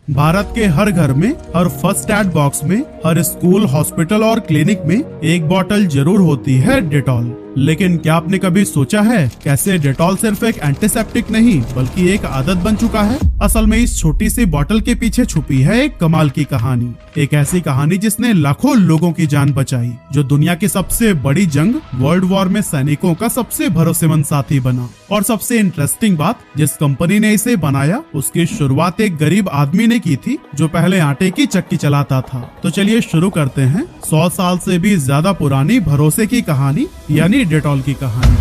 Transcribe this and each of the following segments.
भारत के हर घर में, हर फर्स्ट एड बॉक्स में, हर स्कूल, हॉस्पिटल और क्लिनिक में एक बोतल जरूर होती है डेटॉल। लेकिन क्या आपने कभी सोचा है कैसे डेटॉल सिर्फ एक एंटीसेप्टिक नहीं बल्कि एक आदत बन चुका है? असल में इस छोटी सी बोतल के पीछे छुपी है एक कमाल की कहानी, एक ऐसी कहानी जिसने लाखों लोगों की जान बचाई, जो दुनिया की सबसे बड़ी जंग वर्ल्ड वॉर में सैनिकों का सबसे भरोसेमंद साथी बना। और सबसे इंटरेस्टिंग बात, जिस कंपनी ने इसे बनाया उसकी शुरुआत एक गरीब आदमी ने की थी जो पहले आटे की चक्की चलाता था। तो चलिए शुरू करते हैं 100 साल से भी ज्यादा पुरानी भरोसे की कहानी, यानी डेटॉल की कहानी।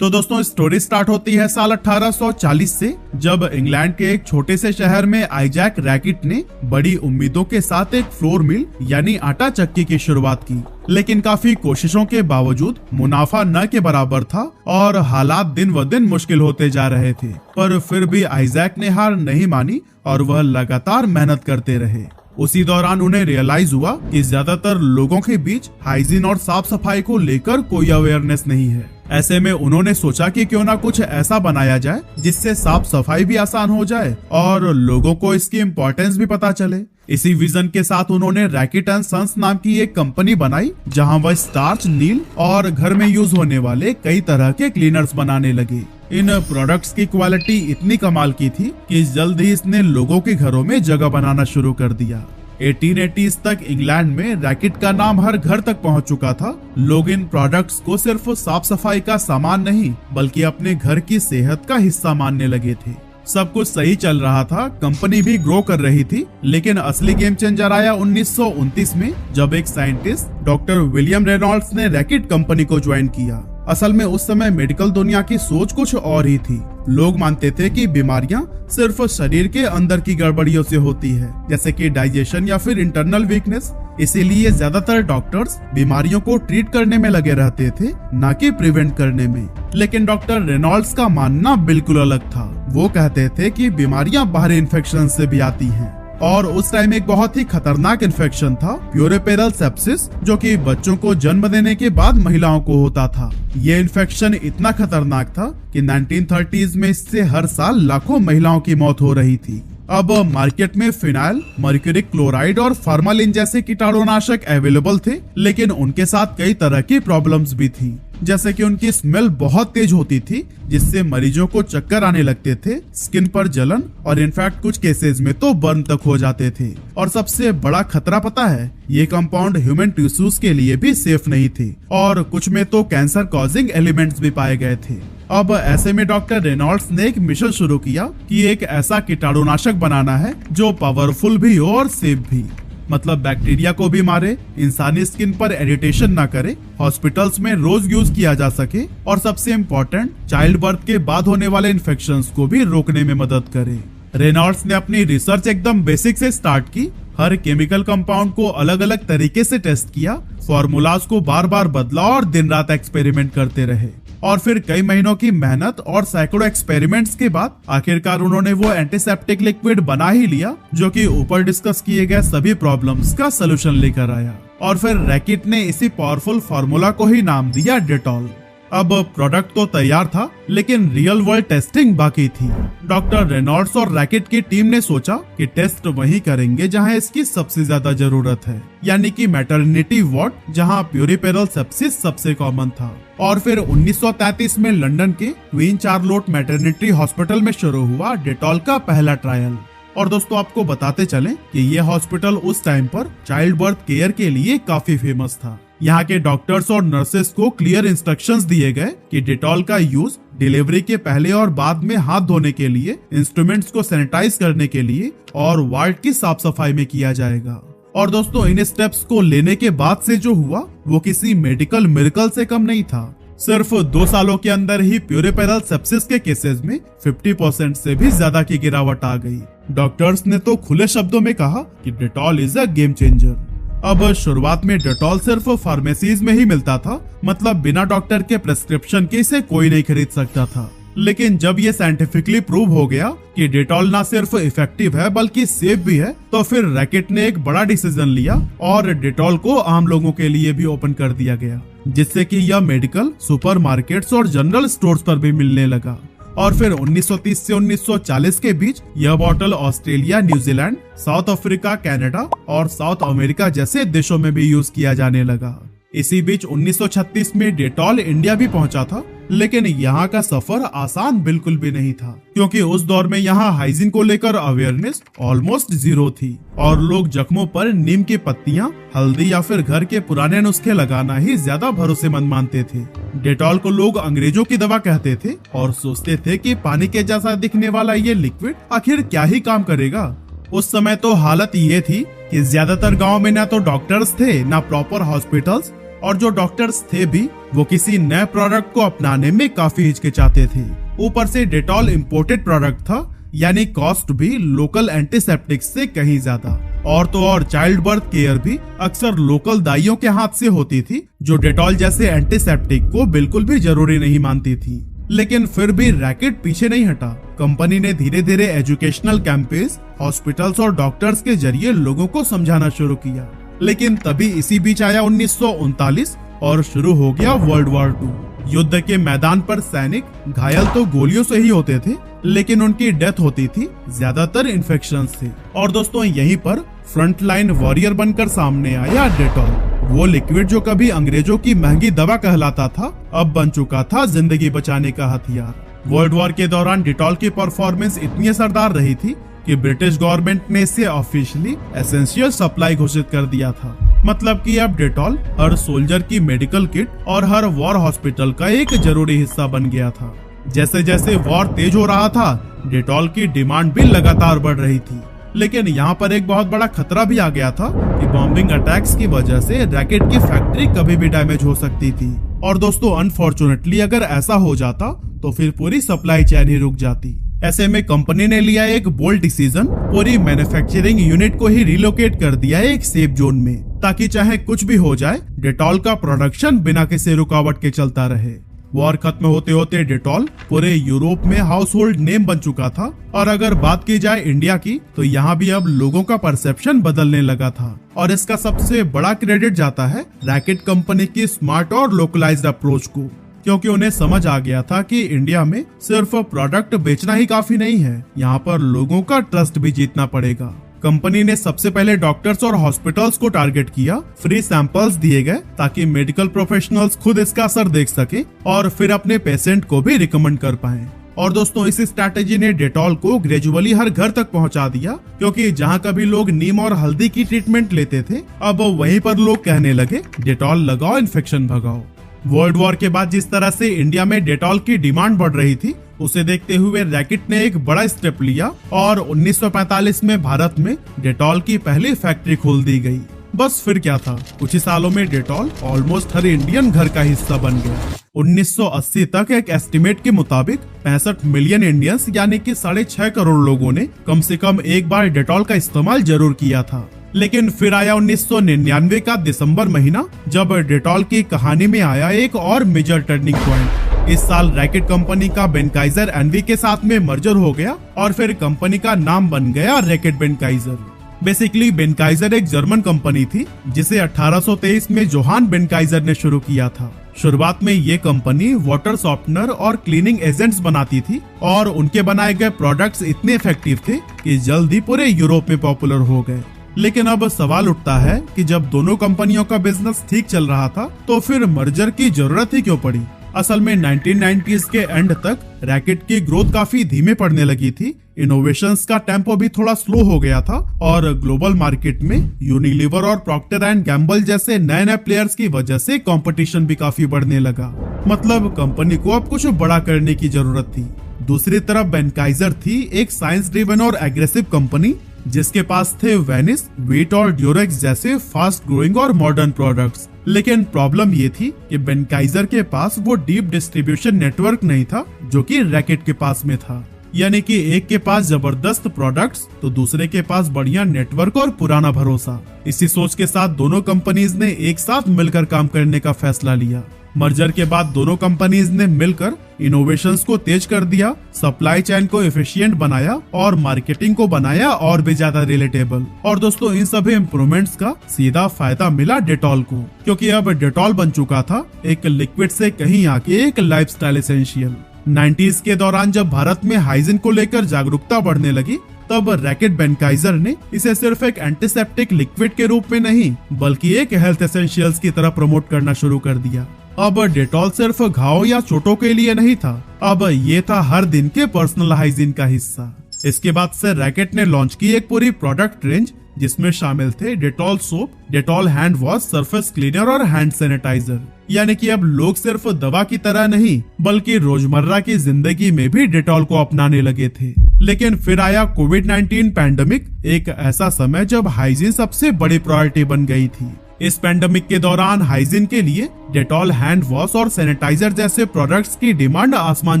तो दोस्तों, स्टोरी स्टार्ट होती है साल 1840 से, जब इंग्लैंड के एक छोटे से शहर में आइजैक रैकेट ने बड़ी उम्मीदों के साथ एक फ्लोर मिल यानी आटा चक्की की शुरुआत की। लेकिन काफी कोशिशों के बावजूद मुनाफा न के बराबर था और हालात दिन ब दिन मुश्किल होते जा रहे थे। पर फिर भी आइजैक ने हार नहीं मानी और वह लगातार मेहनत करते रहे। उसी दौरान उन्हें रियलाइज हुआ कि ज्यादातर लोगों के बीच हाइजीन और साफ सफाई को लेकर कोई अवेयरनेस नहीं है। ऐसे में उन्होंने सोचा कि क्यों ना कुछ ऐसा बनाया जाए जिससे साफ सफाई भी आसान हो जाए और लोगों को इसकी इम्पोर्टेंस भी पता चले। इसी विजन के साथ उन्होंने रैकेट एंड सन्स नाम की एक कंपनी बनाई, जहां वह स्टार्च, नील और घर में यूज होने वाले कई तरह के क्लीनर्स बनाने लगे। इन प्रोडक्ट्स की क्वालिटी इतनी कमाल की थी कि जल्द ही इसने लोगों के घरों में जगह बनाना शुरू कर दिया। 1880s तक इंग्लैंड में रैकेट का नाम हर घर तक पहुंच चुका था। लोग इन प्रोडक्ट्स को सिर्फ साफ सफाई का सामान नहीं बल्कि अपने घर की सेहत का हिस्सा मानने लगे थे। सब कुछ सही चल रहा था, कंपनी भी ग्रो कर रही थी, लेकिन असली गेम चेंजर आया 1929 में, जब एक साइंटिस्ट डॉक्टर विलियम रेनॉल्ड्स ने रैकेट कंपनी को ज्वाइन किया। असल में उस समय मेडिकल दुनिया की सोच कुछ और ही थी। लोग मानते थे कि बीमारियां सिर्फ शरीर के अंदर की गड़बड़ियों से होती है, जैसे कि डाइजेशन या फिर इंटरनल वीकनेस। इसीलिए ज्यादातर डॉक्टर्स बीमारियों को ट्रीट करने में लगे रहते थे, न कि प्रिवेंट करने में। लेकिन डॉक्टर रेनॉल्ड्स का मानना बिल्कुल अलग था। वो कहते थे कि बीमारियां बाहरी इन्फेक्शन से भी आती हैं। और उस टाइम एक बहुत ही खतरनाक इन्फेक्शन था प्यूरिपेरल सेप्सिस, जो कि बच्चों को जन्म देने के बाद महिलाओं को होता था। ये इन्फेक्शन इतना खतरनाक था कि 1930s में इससे हर साल लाखों महिलाओं की मौत हो रही थी। अब मार्केट में फिनाइल, मर्क्यूरिक क्लोराइड और फार्मालिन जैसे कीटाणुनाशक अवेलेबल थे, लेकिन उनके साथ कई तरह की प्रॉब्लम्स भी थी, जैसे कि उनकी स्मेल बहुत तेज होती थी, जिससे मरीजों को चक्कर आने लगते थे, स्किन पर जलन और इनफैक्ट कुछ केसेस में तो बर्न तक हो जाते थे। और सबसे बड़ा खतरा पता है, ये कंपाउंड ह्यूमन टिश्यूज के लिए भी सेफ नहीं थे और कुछ में तो कैंसर कॉजिंग एलिमेंट्स भी पाए गए थे। अब ऐसे में डॉक्टर रेनॉल्ड्स ने एक मिशन शुरू किया कि एक ऐसा कीटाणुनाशक बनाना है जो पावरफुल भी हो और सेफ भी, मतलब बैक्टीरिया को भी मारे, इंसानी स्किन पर इरिटेशन ना करे, हॉस्पिटल्स में रोज यूज किया जा सके और सबसे इम्पोर्टेंट, चाइल्ड बर्थ के बाद होने वाले इन्फेक्शंस को भी रोकने में मदद करे। रेनॉल्ड्स ने अपनी रिसर्च एकदम बेसिक से स्टार्ट की। हर केमिकल कंपाउंड को अलग अलग तरीके से टेस्ट किया, फॉर्मूलाज को बार बार बदला और दिन रात एक्सपेरिमेंट करते रहे। और फिर कई महीनों की मेहनत और सैकड़ों एक्सपेरिमेंट्स के बाद आखिरकार उन्होंने वो एंटीसेप्टिक लिक्विड बना ही लिया, जो कि ऊपर डिस्कस किए गए सभी प्रॉब्लम्स का सलूशन लेकर आया। और फिर रैकेट ने इसी पावरफुल फार्मूला को ही नाम दिया डेटॉल। अब प्रोडक्ट तो तैयार था, लेकिन रियल वर्ल्ड टेस्टिंग बाकी थी। डॉक्टर रेनॉल्ड्स और रैकेट की टीम ने सोचा कि टेस्ट वही करेंगे जहां इसकी सबसे ज्यादा जरूरत है, यानी कि मैटरनिटी वार्ड, जहां प्यूरिपेरल सेप्सिस सबसे कॉमन था। और फिर 1933 में लंदन के क्वीन चार्लोट मैटरनिटी हॉस्पिटल में शुरू हुआ डेटॉल का पहला ट्रायल। और दोस्तों, आपको बताते चलें कि ये हॉस्पिटल उस टाइम पर चाइल्ड बर्थ केयर के लिए काफी फेमस था। यहाँ के डॉक्टर्स और नर्सेस को क्लियर इंस्ट्रक्शंस दिए गए कि डेटॉल का यूज डिलीवरी के पहले और बाद में हाथ धोने के लिए, इंस्ट्रूमेंट्स को सैनिटाइज करने के लिए और वार्ड की साफ सफाई में किया जाएगा। और दोस्तों, इन स्टेप्स को लेने के बाद से जो हुआ वो किसी मेडिकल मिरेकल से कम नहीं था। सिर्फ 2 सालों के अंदर ही प्यूरिपेरल सेप्सिस के केसेस में 50% से भी ज्यादा की गिरावट आ गई। डॉक्टर्स ने तो खुले शब्दों में कहा कि Dettol is a game changer. अब शुरुआत में डेटॉल सिर्फ फार्मेसीज में ही मिलता था, मतलब बिना डॉक्टर के प्रेस्क्रिप्शन के इसे कोई नहीं खरीद सकता था। लेकिन जब ये साइंटिफिकली प्रूव हो गया कि डेटॉल ना सिर्फ इफेक्टिव है बल्कि सेफ भी है, तो फिर रैकेट ने एक बड़ा डिसीजन लिया और डेटॉल को आम लोगों के लिए भी ओपन कर दिया गया, जिससे कि यह मेडिकल, सुपरमार्केट्स और जनरल स्टोर्स पर भी मिलने लगा। और फिर 1930 से 1940 के बीच यह bottle Australia, New Zealand, south Africa, Canada और साउथ अमेरिका जैसे देशों में भी यूज किया जाने लगा। इसी बीच 1936 में डेटॉल इंडिया भी पहुंचा था, लेकिन यहाँ का सफर आसान बिल्कुल भी नहीं था, क्योंकि उस दौर में यहाँ हाइजीन को लेकर अवेयरनेस ऑलमोस्ट जीरो थी और लोग जख्मों पर नीम की पत्तियां, हल्दी या फिर घर के पुराने नुस्खे लगाना ही ज्यादा भरोसेमंद मानते थे। डेटॉल को लोग अंग्रेजों की दवा कहते थे और सोचते थे कि पानी के जैसा दिखने वाला ये लिक्विड आखिर क्या ही काम करेगा। उस समय तो हालत ये थी कि ज्यादातर गाँव में ना तो डॉक्टर्स थे, ना प्रॉपर हॉस्पिटल्स, और जो डॉक्टर्स थे भी वो किसी नए प्रोडक्ट को अपनाने में काफी हिचकिचाते थे। ऊपर से डेटॉल इंपोर्टेड प्रोडक्ट था, यानी कॉस्ट भी लोकल एंटीसेप्टिक से कहीं ज्यादा। और तो और चाइल्ड बर्थ केयर भी अक्सर लोकल दाइयों के हाथ से होती थी, जो डेटॉल जैसे एंटीसेप्टिक को बिल्कुल भी जरूरी नहीं मानती थी। लेकिन फिर भी रैकेट पीछे नहीं हटा। कंपनी ने धीरे धीरे एजुकेशनल कैंपेन्स, हॉस्पिटल्स और डॉक्टर्स के जरिए लोगों को समझाना शुरू किया। लेकिन तभी इसी बीच आया 1939 और शुरू हो गया वर्ल्ड वॉर 2। युद्ध के मैदान पर सैनिक घायल तो गोलियों से ही होते थे, लेकिन उनकी डेथ होती थी ज्यादातर इन्फेक्शन से। और दोस्तों यहीं पर फ्रंट लाइन वॉरियर बनकर सामने आया डेटॉल। वो लिक्विड जो कभी अंग्रेजों की महंगी दवा कहलाता था, अब बन चुका था जिंदगी बचाने का हथियार। वर्ल्ड वॉर के दौरान डेटॉल की परफॉर्मेंस इतनी असरदार रही थी कि ब्रिटिश गवर्नमेंट ने इसे ऑफिशियली एसेंशियल सप्लाई घोषित कर दिया था। मतलब कि अब डेटॉल हर सोल्जर की मेडिकल किट और हर वॉर हॉस्पिटल का एक जरूरी हिस्सा बन गया था। जैसे जैसे वॉर तेज हो रहा था, डेटॉल की डिमांड भी लगातार बढ़ रही थी। लेकिन यहाँ पर एक बहुत बड़ा खतरा भी आ गया था कि बॉम्बिंग अटैक्स की वजह से रैकेट की फैक्ट्री कभी भी डैमेज हो सकती थी। और दोस्तों अनफॉर्चुनेटली अगर ऐसा हो जाता तो फिर पूरी सप्लाई चेन ही रुक जाती। ऐसे में कंपनी ने लिया एक बोल्ड डिसीजन, पूरी मैन्युफैक्चरिंग यूनिट को ही रिलोकेट कर दिया एक सेफ जोन में, ताकि चाहे कुछ भी हो जाए डेटॉल का प्रोडक्शन बिना किसी रुकावट के चलता रहे। वॉर खत्म होते होते डेटॉल पूरे यूरोप में हाउस होल्ड नेम बन चुका था। और अगर बात की जाए इंडिया की, तो यहाँ भी अब लोगों का परसेप्शन बदलने लगा था। और इसका सबसे बड़ा क्रेडिट जाता है रैकेट कंपनी की स्मार्ट और लोकलाइज्ड अप्रोच को, क्योंकि उन्हें समझ आ गया था कि इंडिया में सिर्फ प्रोडक्ट बेचना ही काफी नहीं है, यहाँ पर लोगों का ट्रस्ट भी जीतना पड़ेगा। कंपनी ने सबसे पहले डॉक्टर्स और हॉस्पिटल्स को टारगेट किया। फ्री सैंपल्स दिए गए ताकि मेडिकल प्रोफेशनल्स खुद इसका असर देख सके और फिर अपने पेशेंट को भी रिकमेंड कर पाए। और दोस्तों इस स्ट्रैटेजी ने डेटॉल को ग्रेजुअली हर घर तक पहुंचा दिया, क्योंकि जहां कभी लोग नीम और हल्दी की ट्रीटमेंट लेते थे, अब वहीं पर लोग कहने लगे डेटॉल लगाओ, इन्फेक्शन भगाओ। वर्ल्ड वॉर के बाद जिस तरह से इंडिया में डेटॉल की डिमांड बढ़ रही थी, उसे देखते हुए रैकेट ने एक बड़ा स्टेप लिया और 1945 में भारत में डेटॉल की पहली फैक्ट्री खोल दी गई। बस फिर क्या था, कुछ ही सालों में डेटॉल ऑलमोस्ट हर इंडियन घर का हिस्सा बन गया। 1980 तक एक एस्टिमेट के मुताबिक 65 मिलियन इंडियंस यानी कि 6.5 करोड़ लोगों ने कम से कम एक बार डेटॉल का इस्तेमाल जरूर किया था। लेकिन फिर आया 1999 का दिसंबर महीना, जब डेटॉल की कहानी में आया एक और मेजर टर्निंग पॉइंट। इस साल रैकेट कंपनी का बेनकाइजर एनवी के साथ में मर्जर हो गया और फिर कंपनी का नाम बन गया रैकेट बेनकाइजर। बेसिकली बेनकाइजर एक जर्मन कंपनी थी जिसे 1823 में जोहान बेनकाइजर ने शुरू किया था। शुरुआत में ये कंपनी वाटर सॉफ्टनर और क्लीनिंग एजेंट्स बनाती थी और उनके बनाए गए प्रोडक्ट्स इतने इफेक्टिव थे कि जल्द ही पूरे यूरोप में पॉपुलर हो गए। लेकिन अब सवाल उठता है कि जब दोनों कंपनियों का बिजनेस ठीक चल रहा था, तो फिर मर्जर की जरूरत ही क्यों पड़ी? असल में 1990s के एंड तक रैकेट की ग्रोथ काफी धीमे पड़ने लगी थी। इनोवेशंस का टेम्पो भी थोड़ा स्लो हो गया था और ग्लोबल मार्केट में यूनिलीवर और प्रॉक्टर एंड गैम्बल जैसे नए नए प्लेयर्स की वजह से कंपटीशन भी काफी बढ़ने लगा। मतलब कंपनी को अब कुछ बड़ा करने की जरूरत थी। दूसरी तरफ बेनकाइजर थी एक साइंस ड्रिवन और एग्रेसिव कंपनी, जिसके पास थे वेनिस, वीट और ड्यूरेक्स जैसे फास्ट ग्रोइंग और मॉडर्न प्रोडक्ट्स। लेकिन प्रॉब्लम ये थी कि बेनकाइजर के पास वो डीप डिस्ट्रीब्यूशन नेटवर्क नहीं था जो कि रैकेट के पास में था। यानी कि एक के पास जबरदस्त प्रोडक्ट्स तो दूसरे के पास बढ़िया नेटवर्क और पुराना भरोसा। इसी सोच के साथ दोनों कंपनीज ने एक साथ मिलकर काम करने का फैसला लिया। मर्जर के बाद दोनों कंपनीज ने मिलकर इनोवेशंस को तेज कर दिया, सप्लाई चेन को एफिशिएंट बनाया और मार्केटिंग को बनाया और भी ज्यादा रिलेटेबल। और दोस्तों इन सभी इम्प्रूवमेंट्स का सीधा फायदा मिला डेटॉल को, क्योंकि अब डेटॉल बन चुका था एक लिक्विड से कहीं आके एक लाइफस्टाइल एसेंशियल। 90s के दौरान जब भारत में हाइजीन को लेकर जागरूकता बढ़ने लगी, तब रैकेट बेनकाइजर ने इसे सिर्फ एक एंटीसेप्टिक लिक्विड के रूप में नहीं बल्कि एक हेल्थ एसेंशियल्स की तरह प्रमोट करना शुरू कर दिया। अब डेटॉल सिर्फ घाव या चोटों के लिए नहीं था, अब ये था हर दिन के पर्सनल हाइजीन का हिस्सा। इसके बाद से रैकेट ने लॉन्च की एक पूरी प्रोडक्ट रेंज जिसमें शामिल थे Dettol soap, Dettol hand wash, surface cleaner और हैंड सैनिटाइजर। यानी कि अब लोग सिर्फ दवा की तरह नहीं बल्कि रोजमर्रा की जिंदगी में भी डेटॉल को अपनाने लगे थे। लेकिन फिर आया कोविड-19 पैंडेमिक, एक ऐसा समय जब हाइजीन सबसे बड़ी प्रायोरिटी बन गई थी। इस पैंडेमिक के दौरान हाइजीन के लिए डेटॉल हैंड वॉश और सैनिटाइजर जैसे प्रोडक्ट्स की डिमांड आसमान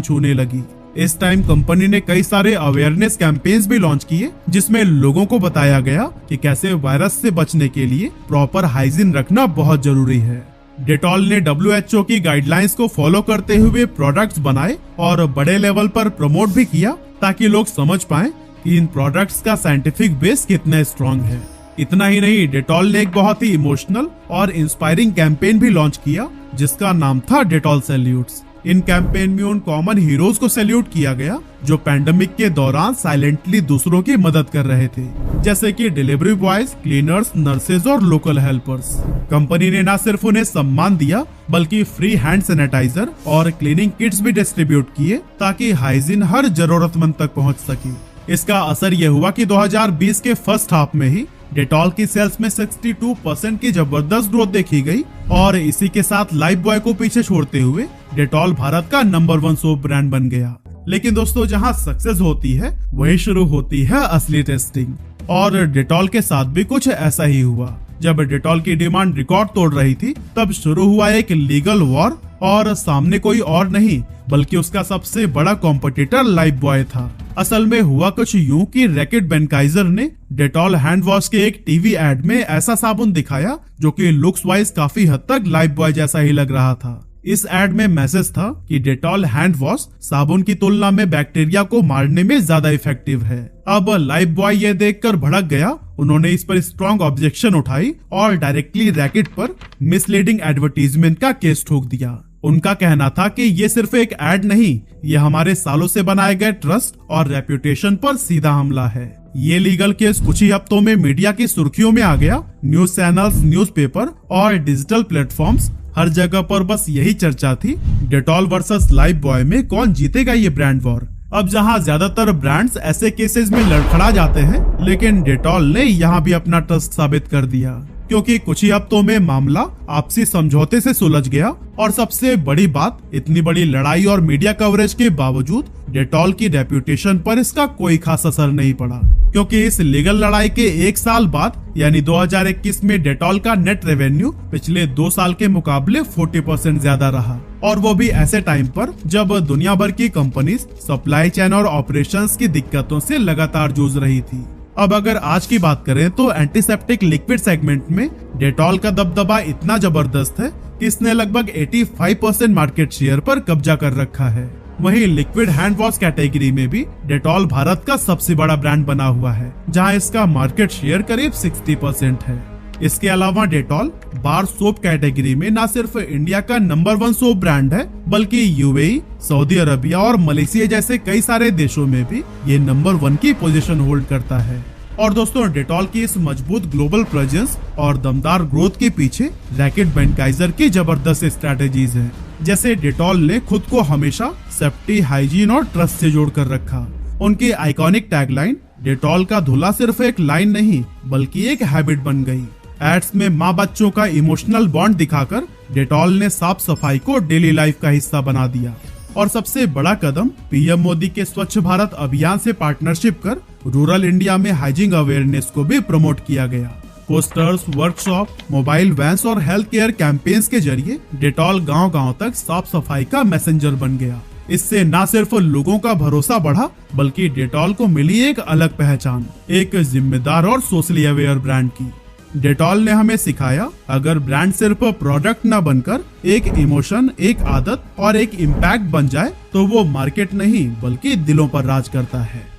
छूने लगी। इस टाइम कंपनी ने कई सारे अवेयरनेस कैंपेन्स भी लॉन्च किए जिसमें लोगों को बताया गया कि कैसे वायरस से बचने के लिए प्रॉपर हाइजीन रखना बहुत जरूरी है। डेटॉल ने WHO की गाइडलाइंस को फॉलो करते हुए प्रोडक्ट्स बनाए और बड़े लेवल पर प्रमोट भी किया ताकि लोग समझ पाएं कि इन प्रोडक्ट्स का साइंटिफिक बेस कितना स्ट्रॉन्ग है। इतना ही नहीं, डेटॉल ने एक बहुत ही इमोशनल और इंस्पायरिंग कैंपेन भी लॉन्च किया जिसका नाम था डेटॉल सैल्यूट्स। इन कैंपेन में उन कॉमन हीरोज को सैल्यूट किया गया जो पैंडेमिक के दौरान साइलेंटली दूसरों की मदद कर रहे थे, जैसे कि डिलीवरी बॉयज, क्लीनर्स, नर्सेज और लोकल हेल्पर्स। कंपनी ने न सिर्फ उन्हें सम्मान दिया बल्कि फ्री हैंड सैनिटाइजर और क्लीनिंग किट्स भी डिस्ट्रीब्यूट किए ताकि हाइजीन हर जरूरतमंद तक पहुंच सके। इसका असर यह हुआ कि 2020 के फर्स्ट हाफ में ही डेटॉल की सेल्स में 62% की जबरदस्त ग्रोथ देखी गई और इसी के साथ लाइफ बॉय को पीछे छोड़ते हुए डेटॉल भारत का नंबर 1 सोप ब्रांड बन गया। लेकिन दोस्तों, जहां सक्सेस होती है वहीं शुरू होती है असली टेस्टिंग, और डेटॉल के साथ भी कुछ ऐसा ही हुआ। जब डेटॉल की डिमांड रिकॉर्ड तोड़ रही थी तब शुरू हुआ एक लीगल वॉर, और सामने कोई और नहीं बल्कि उसका सबसे बड़ा कॉम्पिटिटर लाइफ बॉय था। असल में हुआ कुछ यूं कि रैकेट बेनकाइजर ने डेटॉल हैंड वॉश के एक टीवी एड में ऐसा साबुन दिखाया जो कि लुक्स वाइज काफी हद तक लाइफ बॉय जैसा ही लग रहा था। इस एड में मैसेज था कि डेटॉल हैंड वॉश साबुन की तुलना में बैक्टीरिया को मारने में ज्यादा इफेक्टिव है। अब लाइफ बॉय ये देखकर भड़क गया। उन्होंने इस पर स्ट्रॉन्ग ऑब्जेक्शन उठाई और डायरेक्टली रैकेट पर मिसलीडिंग एडवर्टीजमेंट का केस ठोक दिया। उनका कहना था कि ये सिर्फ एक एड नहीं, ये हमारे सालों से बनाए गए ट्रस्ट और रेप्यूटेशन पर सीधा हमला है। ये लीगल केस कुछ ही हफ्तों में मीडिया की सुर्खियों में आ गया। न्यूज चैनल्स, न्यूज़पेपर और डिजिटल प्लेटफॉर्म्स, हर जगह पर बस यही चर्चा थी, डेटॉल वर्सेस लाइफ बॉय में कौन जीतेगा ये ब्रांड वॉर। अब जहां ज्यादातर ब्रांड्स ऐसे केसेस में लड़खड़ा जाते हैं, लेकिन डेटॉल ने यहाँ भी अपना ट्रस्ट साबित कर दिया, क्योंकि कुछ ही हफ्तों में मामला आपसी समझौते से सुलझ गया। और सबसे बड़ी बात, इतनी बड़ी लड़ाई और मीडिया कवरेज के बावजूद डेटॉल की रेप्यूटेशन पर इसका कोई खास असर नहीं पड़ा, क्योंकि इस लीगल लड़ाई के 1 साल बाद यानी 2021 में डेटॉल का नेट रेवेन्यू पिछले 2 साल के मुकाबले 40% ज्यादा रहा, और वो भी ऐसे टाइम पर जब दुनिया भर की कंपनीज सप्लाई चेन और ऑपरेशंस की दिक्कतों से लगातार जूझ रही थी। अब अगर आज की बात करें तो एंटीसेप्टिक लिक्विड सेगमेंट में डेटॉल का दबदबा इतना जबरदस्त है कि इसने लगभग 85% मार्केट शेयर पर कब्जा कर रखा है। वहीं लिक्विड हैंड वॉश कैटेगरी में भी डेटॉल भारत का सबसे बड़ा ब्रांड बना हुआ है, जहां इसका मार्केट शेयर करीब 60% है। इसके अलावा डेटॉल बार सोप कैटेगरी में न सिर्फ इंडिया का नंबर 1 सोप ब्रांड है, बल्कि यूएई, सऊदी अरबिया और मलेशिया जैसे कई सारे देशों में भी ये नंबर 1 की पोजीशन होल्ड करता है। और दोस्तों, डेटॉल की इस मजबूत ग्लोबल प्रेजेंस और दमदार ग्रोथ के पीछे रैकेट बेनकाइजर की जबरदस्त स्ट्रैटेजीज हैं। जैसे डेटॉल ने खुद को हमेशा सेफ्टी, हाइजीन और ट्रस्ट से जोड़कर रखा। उनकी आइकॉनिक टैगलाइन डेटॉल का धुला सिर्फ एक लाइन नहीं बल्कि एक हैबिट बन गई। एड्स में माँ बच्चों का इमोशनल बॉन्ड दिखाकर डेटॉल ने साफ सफाई को डेली लाइफ का हिस्सा बना दिया। और सबसे बड़ा कदम, पीएम मोदी के स्वच्छ भारत अभियान से पार्टनरशिप कर रूरल इंडिया में हाइजीन अवेयरनेस को भी प्रमोट किया गया। पोस्टर्स, वर्कशॉप, मोबाइल वैन्स और हेल्थ केयर कैंपेन्स के जरिए डेटॉल गांव-गांव तक साफ सफाई का मैसेंजर बन गया। इससे न सिर्फ लोगों का भरोसा बढ़ा बल्कि डेटॉल को मिली एक अलग पहचान, एक जिम्मेदार और सोशली अवेयर ब्रांड की। डेटॉल ने हमें सिखाया, अगर ब्रांड सिर्फ प्रोडक्ट न बनकर एक इमोशन, एक आदत और एक इम्पैक्ट बन जाए तो वो मार्केट नहीं बल्कि दिलों पर राज करता है।